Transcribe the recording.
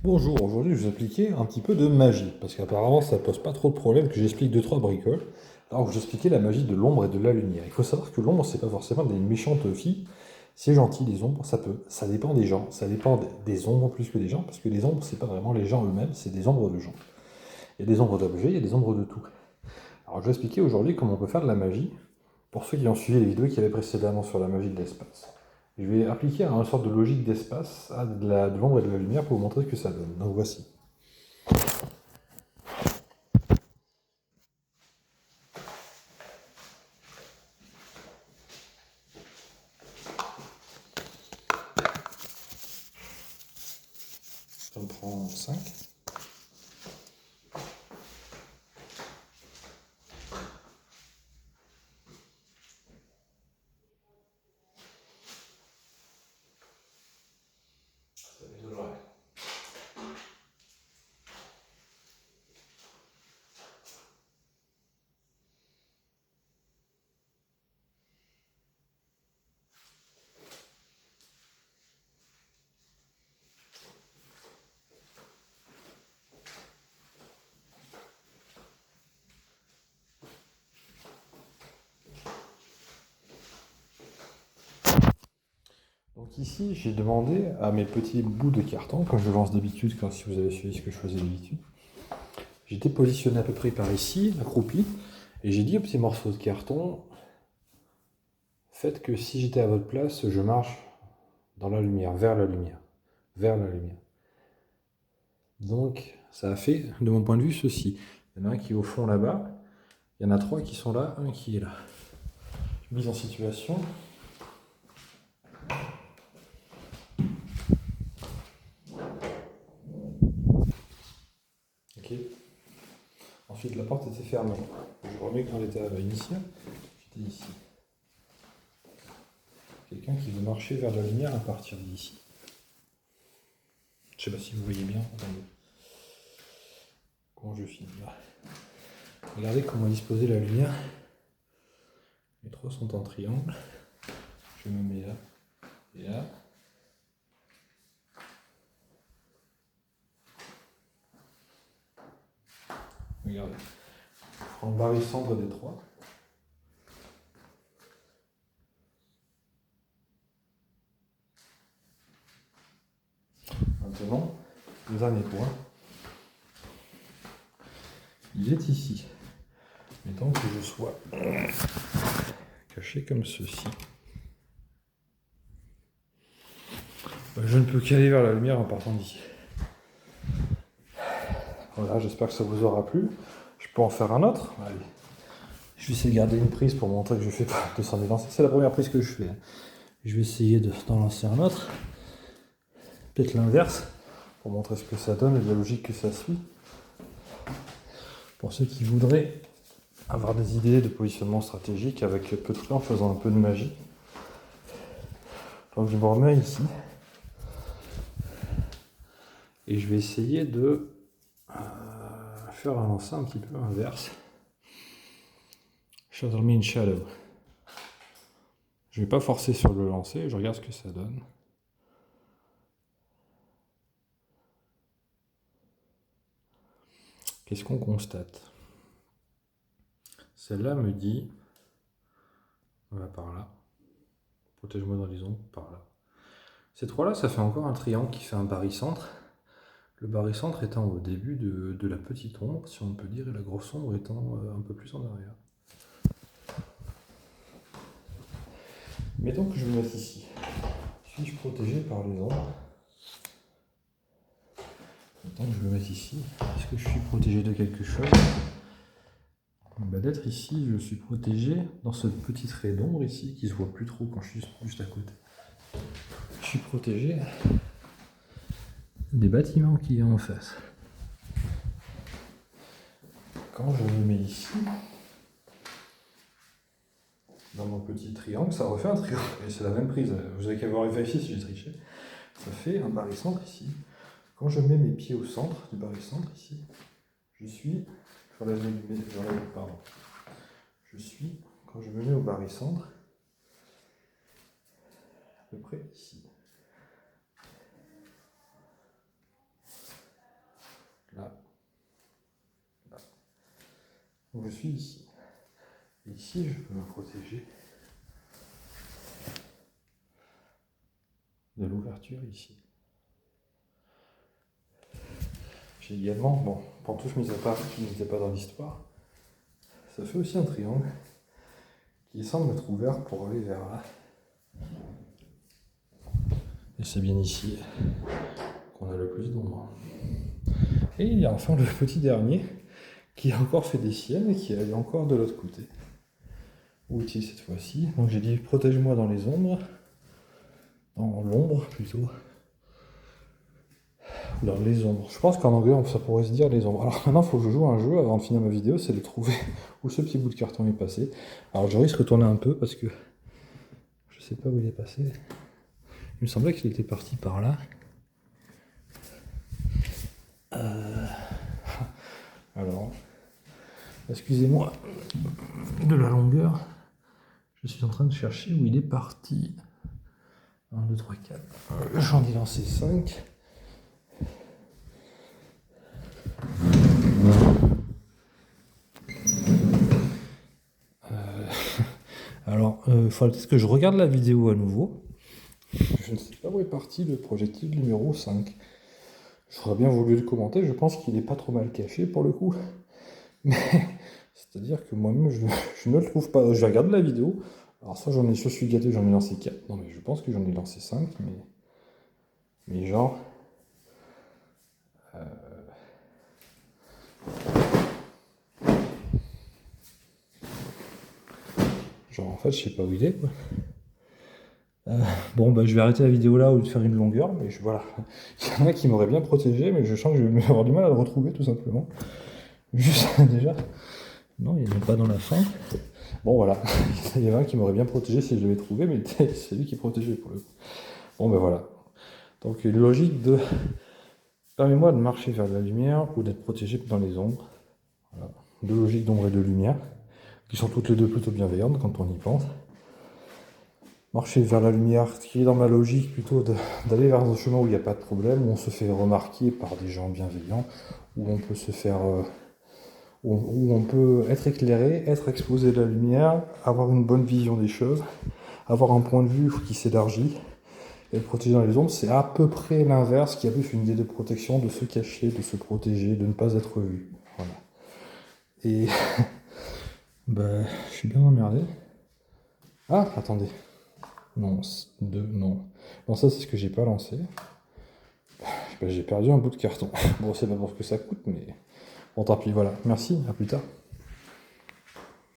Bonjour, aujourd'hui je vais vous expliquer un petit peu de magie, parce qu'apparemment ça pose pas trop de problèmes que j'explique deux trois bricoles, alors que j'expliquais la magie de l'ombre et de la lumière. Il faut savoir que l'ombre c'est pas forcément des méchantes filles, c'est gentil les ombres, ça dépend des gens, ça dépend des ombres plus que des gens, parce que les ombres c'est pas vraiment les gens eux-mêmes, c'est des ombres de gens. Il y a des ombres d'objets, il y a des ombres de tout. Alors je vais expliquer aujourd'hui comment on peut faire de la magie, pour ceux qui ont suivi les vidéos qui avaient précédemment sur la magie de l'espace. Je vais appliquer une sorte de logique d'espace à de l'ombre et de la lumière pour vous montrer ce que ça donne. Donc voici. Ça me prend 5. Donc ici, j'ai demandé à mes petits bouts de carton, comme je lance d'habitude, si vous avez suivi ce que je faisais d'habitude, j'étais positionné à peu près par ici, accroupi, et j'ai dit aux petits morceaux de carton, faites que si j'étais à votre place, je marche dans la lumière, vers la lumière, vers la lumière. Donc ça a fait, de mon point de vue, ceci. Il y en a un qui est au fond là-bas, il y en a 3 qui sont là, un qui est là. Mise en situation. Ok. Ensuite, la porte était fermée. Je remets quand l'état initial. J'étais ici. Quelqu'un qui veut marcher vers la lumière à partir d'ici. Je sais pas si vous voyez bien. Attendez. Comment je filme là. Regardez comment disposer la lumière. Les 3 sont en triangle. Je me mets là et là. Regardez. Je prends le barycentre des 3. Maintenant, le dernier point, il est ici. Mettons que je sois caché comme ceci. Je ne peux qu'aller vers la lumière en partant d'ici. Voilà, j'espère que ça vous aura plu. Je peux en faire un autre. Allez. Je vais essayer de garder une prise pour montrer que je fais pas 200 000 lancers. C'est la première prise que je fais. Je vais essayer d'en lancer un autre. Peut-être l'inverse, pour montrer ce que ça donne et la logique que ça suit. Pour ceux qui voudraient avoir des idées de positionnement stratégique avec peu de temps en faisant un peu de magie. Donc je me remets ici. Et je vais essayer de faire un lancer un petit peu inverse. Shadow me in shadow. Je ne vais pas forcer sur le lancer, je regarde ce que ça donne. Qu'est-ce qu'on constate? Celle-là me dit, on va par là, protège-moi dans les ombres, par là. Ces 3-là, ça fait encore un triangle qui fait un barycentre. Le barycentre étant au début de la petite ombre, si on peut dire, et la grosse ombre étant un peu plus en arrière. Mettons que je me mette ici. Suis-je protégé par les ombres? Mettons que je me mette ici. Est-ce que je suis protégé de quelque chose? D'être ici, je suis protégé dans ce petit trait d'ombre ici, qui se voit plus trop quand je suis juste à côté. Je suis protégé des bâtiments qui sont en face. Quand je me mets ici, dans mon petit triangle, ça refait un triangle. Et c'est la même prise. Vous avez qu'à voir vérifier si j'ai triché. Ça fait un barycentre ici. Quand je mets mes pieds au centre du barycentre ici, je suis. Pardon. Je suis, quand je me mets au barycentre, à peu près ici. Donc je suis ici. Et ici, je peux me protéger de l'ouverture ici. J'ai également, bon, pantoufles mis à part qui n'étaient pas dans l'histoire, ça fait aussi un triangle qui semble être ouvert pour aller vers là. Et c'est bien ici qu'on a le plus d'ombre. Et il y a enfin le petit dernier qui a encore fait des siennes et qui est allé encore de l'autre côté. Où est-il cette fois-ci? Donc j'ai dit protège-moi dans les ombres, dans l'ombre plutôt. Ou dans les ombres. Je pense qu'en anglais ça pourrait se dire les ombres. Alors maintenant il faut que je joue à un jeu avant de finir ma vidéo, c'est de trouver où ce petit bout de carton est passé. Alors je risque de tourner un peu parce que je sais pas où il est passé. Il me semblait qu'il était parti par là. Alors, excusez-moi de la longueur. Je suis en train de chercher où il est parti. 1, 2, 3, 4. J'en ai lancé 5. Alors, il faudrait peut-être que je regarde la vidéo à nouveau. Je ne sais pas où est parti le projectile numéro 5. J'aurais bien voulu le commenter, je pense qu'il n'est pas trop mal caché pour le coup. Mais c'est-à-dire que moi-même, je ne le trouve pas. Je regarde la vidéo. Alors ça, je suis gâté, j'en ai lancé 4. Non mais je pense que j'en ai lancé 5, mais genre... Genre en fait, je sais pas où il est, quoi. Bon, bah je vais arrêter la vidéo là au lieu de faire une longueur, mais voilà. Il y en a qui m'auraient bien protégé, mais je sens que je vais avoir du mal à le retrouver, tout simplement. Juste déjà. Non, il n'est pas dans la fin. Bon, voilà. Il y en a un qui m'aurait bien protégé si je l'avais trouvé, mais c'est lui qui protégeait pour le coup. Bon, ben voilà. Donc, une logique de... Permets-moi de marcher vers la lumière ou d'être protégé dans les ombres. Voilà. Deux logiques d'ombre et de lumière, qui sont toutes les deux plutôt bienveillantes quand on y pense. Marcher vers la lumière, ce qui est dans ma logique plutôt d'aller vers un chemin où il n'y a pas de problème, où on se fait remarquer par des gens bienveillants, où on peut se faire... où on peut être éclairé, être exposé à la lumière, avoir une bonne vision des choses, avoir un point de vue qui s'élargit, et être protégé dans les ombres, c'est à peu près l'inverse, qui a plus une idée de protection, de se cacher, de se protéger, de ne pas être vu. Voilà. Et bah, je suis bien emmerdé. Ah, attendez. Non, non. Non, ça c'est ce que j'ai pas lancé. Bah, j'ai perdu un bout de carton. Bon, c'est pas pour ce que ça coûte, mais bon, tant pis, voilà. Merci, à plus tard.